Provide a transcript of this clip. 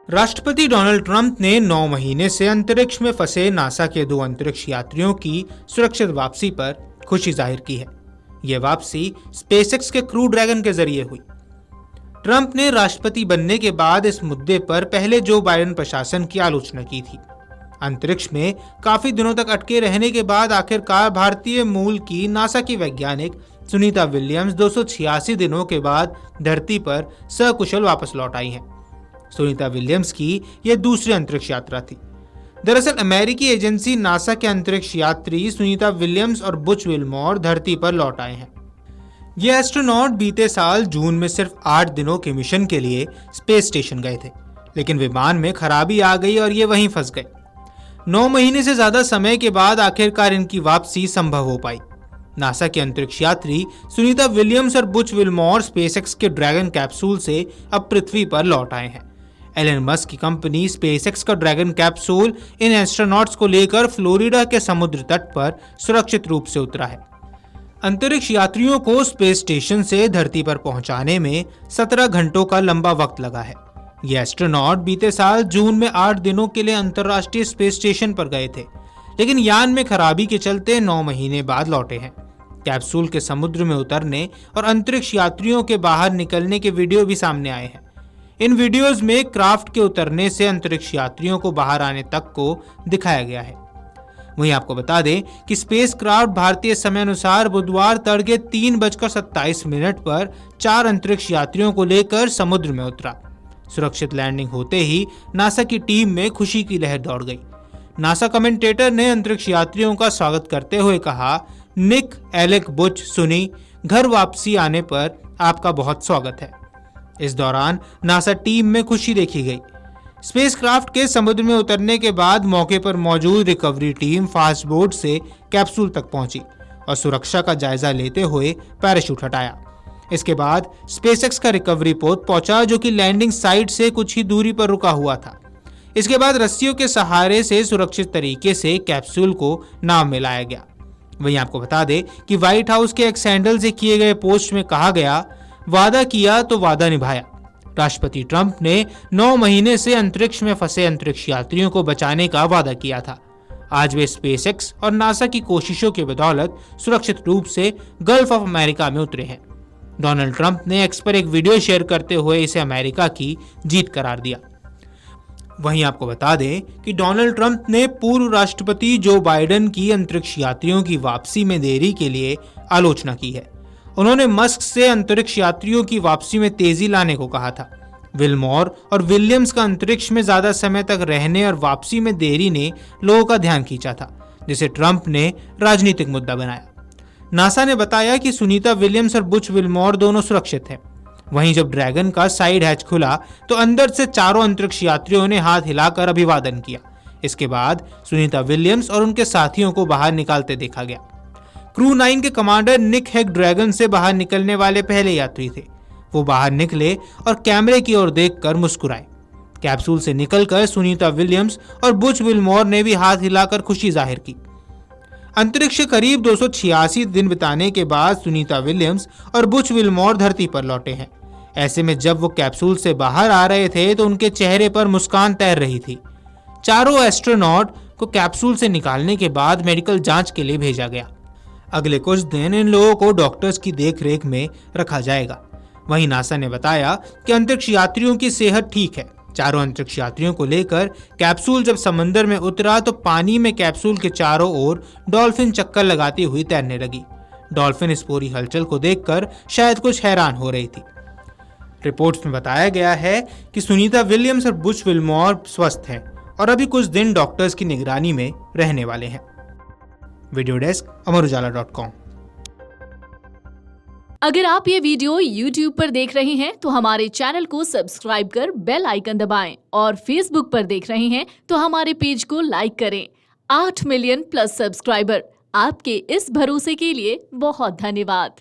राष्ट्रपति Donald Trump ने 9 महीने से अंतरिक्ष में फंसे नासा के 2 अंतरिक्ष यात्रियों की सुरक्षित वापसी पर खुशी जाहिर की है। यह वापसी स्पेसएक्स के क्रू ड्रैगन के जरिए हुई। ट्रंप ने राष्ट्रपति बनने के बाद इस मुद्दे पर पहले जो बाइडेन प्रशासन की आलोचना की थी। अंतरिक्ष में काफी दिनों तक अटके रहने के बाद आखिरकार भारतीय मूल की नासा की वैज्ञानिक सुनीता विलियम्स 286 दिनों के बाद धरती पर सकुशल वापस लौट आई हैं। सुनीता विलियम्स की यह दूसरी अंतरिक्ष यात्रा थी। दरअसल अमेरिकी एजेंसी नासा के अंतरिक्ष यात्री सुनीता विलियम्स और बुच विल्मोर धरती पर लौट आए हैं। ये एस्ट्रोनॉट बीते साल जून में सिर्फ 8 दिनों के मिशन के लिए स्पेस स्टेशन गए थे, लेकिन विमान में खराबी आ गई और ये वहीं फंस गए। 9 महीने से ज्यादा समय के बाद आखिरकार इनकी वापसी संभव हो पाई। नासा के अंतरिक्ष यात्री सुनीता विलियम्स और बुच विल्मोर स्पेसएक्स के ड्रैगन कैप्सूल से अब पृथ्वी पर लौट आए हैं। एलन मस्क की कंपनी स्पेसएक्स का ड्रैगन कैप्सूल इन एस्ट्रोनॉट्स को लेकर फ्लोरिडा के समुद्र तट पर सुरक्षित रूप से उतरा है। अंतरिक्ष यात्रियों को स्पेस स्टेशन से धरती पर पहुंचाने में 17 घंटों का लंबा वक्त लगा है। ये एस्ट्रोनॉट बीते साल जून में 8 दिनों के लिए अंतर्राष्ट्रीय स्पेस स्टेशन पर गए थे, लेकिन यान में खराबी के चलते 9 महीने बाद लौटे हैं। कैप्सूल के समुद्र में उतरने और अंतरिक्ष यात्रियों के बाहर निकलने के वीडियो भी सामने आए हैं। इन वीडियोस में क्राफ्ट के उतरने से अंतरिक्ष यात्रियों को बाहर आने तक को दिखाया गया है। वहीं आपको बता दें कि स्पेस क्राफ्ट भारतीय समय अनुसार बुधवार तड़के 3:27 पर 4 अंतरिक्ष यात्रियों को लेकर समुद्र में उतरा। सुरक्षित लैंडिंग होते ही नासा की टीम में खुशी की लहर दौड़ गई। नासा कमेंटेटर ने अंतरिक्ष यात्रियों का स्वागत करते हुए कहा, निक, एलेक, बुच, सुनी, घर वापसी आने पर आपका बहुत स्वागत है। इस दौरान नासा टीम में खुशी देखी गई। स्पेसक्राफ्ट के समुद्र में उतरने के बाद मौके पर मौजूद रिकवरी टीम फास्ट बोट से कैप्सूल तक पहुंची और सुरक्षा का जायजा लेते हुए पैराशूट हटाया। इसके बाद स्पेसएक्स का रिकवरी पोत पहुंचा, जो कि लैंडिंग साइट से कुछ ही दूरी पर रुका हुआ था। इसके बाद रस्सियों के सहारे से सुरक्षित तरीके से कैप्सूल को नाव में लाया गया। वहीं आपको बता दें कि व्हाइट हाउस के एक सैंडल से किए गए पोस्ट में कहा गया, वादा किया तो वादा निभाया। राष्ट्रपति ट्रंप ने 9 महीने से अंतरिक्ष में फंसे अंतरिक्ष यात्रियों को बचाने का वादा किया था। आज वे स्पेसएक्स और नासा की कोशिशों की बदौलत सुरक्षित रूप से गल्फ ऑफ अमेरिका में उतरे हैं। डोनाल्ड ट्रंप ने एक्स पर एक वीडियो शेयर करते हुए इसे अमेरिका की जीत करार दिया। वहीं आपको बता दें कि डोनाल्ड ट्रंप ने पूर्व राष्ट्रपति जो बाइडेन की अंतरिक्ष यात्रियों की वापसी में देरी के लिए आलोचना की है। उन्होंने मस्क से अंतरिक्ष यात्रियों की वापसी में तेजी लाने को कहा था। विल्मोर और विलियम्स का अंतरिक्ष में ज्यादा समय तक रहने और वापसी में देरी ने लोगों का ध्यान खींचा था, जिसे ट्रंप ने राजनीतिक मुद्दा बनाया। नासा ने बताया कि सुनीता विलियम्स और बुच विल्मोर दोनों सुरक्षित हैं। वहीं जब ड्रैगन का साइड हैच खुला तो अंदर से चारों अंतरिक्ष यात्रियों ने हाथ हिलाकर अभिवादन किया। इसके बाद सुनीता विलियम्स और उनके साथियों को बाहर निकालते देखा गया। क्रू 9 के कमांडर निक हेग ड्रैगन से बाहर निकलने वाले पहले यात्री थे। वो बाहर निकले और कैमरे की ओर देखकर मुस्कुराए। कैप्सूल से निकलकर सुनीता विलियम्स और बुच विल्मोर ने भी हाथ हिलाकर खुशी जाहिर की। अंतरिक्ष करीब 286 दिन बिताने के बाद सुनीता विलियम्स और बुच विल्मोर धरती पर लौटे हैं। ऐसे में जब वो कैप्सूल से बाहर आ रहे थे तो उनके चेहरे पर मुस्कान तैर रही थी। चारों एस्ट्रोनॉट को कैप्सूल से निकालने के बाद मेडिकल जांच के लिए भेजा गया। अगले कुछ दिन इन लोगों को डॉक्टर्स की देखरेख में रखा जाएगा। वहीं नासा ने बताया कि अंतरिक्ष यात्रियों की सेहत ठीक है। चारों अंतरिक्ष यात्रियों को लेकर कैप्सूल जब समंदर में उतरा तो पानी में कैप्सूल के चारों ओर डॉल्फिन चक्कर लगाती हुई तैरने लगी। डॉल्फिन इस पूरी हलचल को देखकर शायद कुछ हैरान हो रही थी। रिपोर्ट्स में बताया गया है कि सुनीता विलियम्स और बुच विल्मोर स्वस्थ हैं और अभी कुछ दिन डॉक्टर्स की निगरानी में रहने वाले हैं। Video desk Amar Ujala dot com. अगर आप ये वीडियो YouTube पर देख रहे हैं तो हमारे चैनल को सब्सक्राइब कर बेल आइकन दबाएं और Facebook पर देख रहे हैं तो हमारे पेज को लाइक करें। 8 मिलियन प्लस सब्सक्राइबर, आपके इस भरोसे के लिए बहुत धन्यवाद।